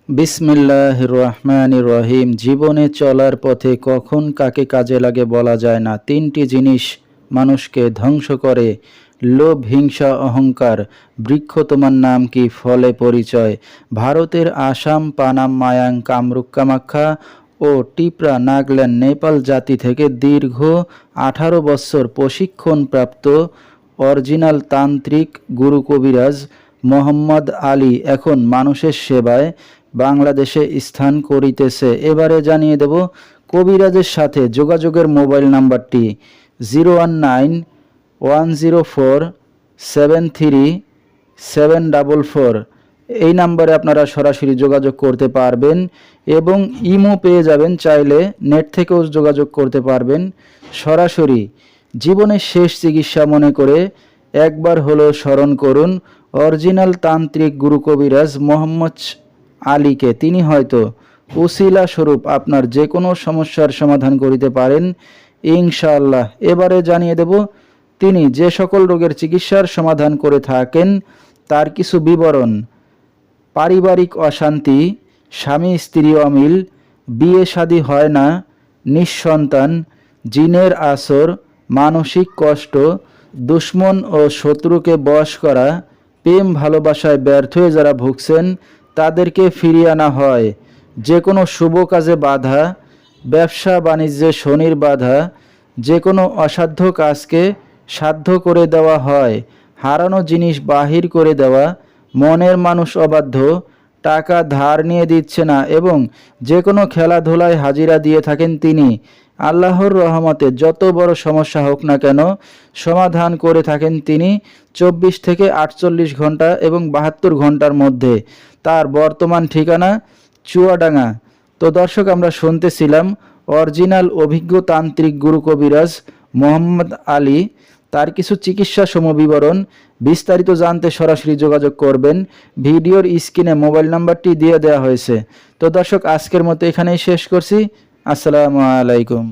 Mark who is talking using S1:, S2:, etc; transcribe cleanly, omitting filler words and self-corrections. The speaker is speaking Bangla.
S1: বিসমিল্লাহির রহমানির রহিম। জীবনে চলার পথে কখন কাকে কাজে লাগে বলা যায় না। তিনটি জিনিস মানুষকে ধ্বংস করে: লোভ, হিংসা, অহংকার। বৃক্ষ তোমার নাম কি, ফলে পরিচয়। ভারতের আসাম, পানাম, মায়াং, কামরূপ, কামাখ্যা ও টিপরা, নাগাল্যান্ড, নেপাল জাতি থেকে দীর্ঘ 18 বছর প্রশিক্ষণপ্রাপ্ত অরিজিনাল তান্ত্রিক গুরু কবিরাজ মোহাম্মদ আলী এখন মানুষের সেবায় বাংলাদেশে স্থান করিতেছে। এবারে জানিয়ে দেব কবিরাজের সাথে যোগাযোগের মোবাইল নাম্বারটি 01910473744। এই নাম্বারে আপনারা সরাসরি যোগাযোগ করতে পারবেন এবং ইমো পেয়ে যাবেন, চাইলে নেট থেকেও যোগাযোগ করতে পারবেন সরাসরি। জীবনের শেষ চিকিৎসা মনে করে একবার হলো স্মরণ করুন অরিজিনাল তান্ত্রিক গুরু কবিরাজ মোহাম্মদ আলীকে। তিনি হয়তো উসিলা স্বরূপ আপনার যে কোনো সমস্যার সমাধান করিতে পারেন ইনশাআল্লাহ। এবারে জানিয়ে দেব তিনি যে সকল রোগের চিকিৎসার সমাধান করে থাকেন তার কিছু বিবরণ: পারিবারিক অশান্তি, স্বামী স্ত্রী অমিল, বিয়ে শাদী হয় না, নিঃসন্তান, জিনের আসর, মানসিক কষ্ট, দুশ্মন ও শত্রুকে বশ করা, প্রেম ভালোবাসায় ব্যর্থ হয়ে যারা ভুগছেন তাদেরকে ফিরিয়ে আনা হয়, যে কোনো শুভ কাজে বাধা, ব্যবসা বাণিজ্যে শনির বাধা, যে কোনো অসাধ্য কাজকে সাধ্য করে দেওয়া হয়, হারানো জিনিস বাহির করে দেওয়া, মনের মানুষ অবাধ্য, টাকা ধার নিয়ে দিচ্ছে না এবং যে কোনো খেলাধুলায় হাজিরা দিয়ে থাকেন তিনি। আল্লাহর রহমতে যত বড় সমস্যা হোক না কেন সমাধান করে থাকেন তিনি 24 থেকে 48 ঘন্টা এবং 72 ঘন্টার মধ্যে। তার বর্তমান ঠিকানা চুয়াডাঙ্গা। তো দর্শক, আমরা শুনতেছিলাম অরিজিনাল অভিজ্ঞ তান্ত্রিক গুরু কবিরাজ মোহাম্মদ আলী, তার কিছু চিকিৎসা সমবিবরণ। বিস্তারিত জানতে সরাসরি যোগাযোগ করবেন, ভিডিওর স্ক্রিনে মোবাইল নাম্বারটি দিয়ে দেওয়া হয়েছে। তো দর্শক, আজকের মতো এখানেই শেষ করছি। আসসালামু আলাইকুম।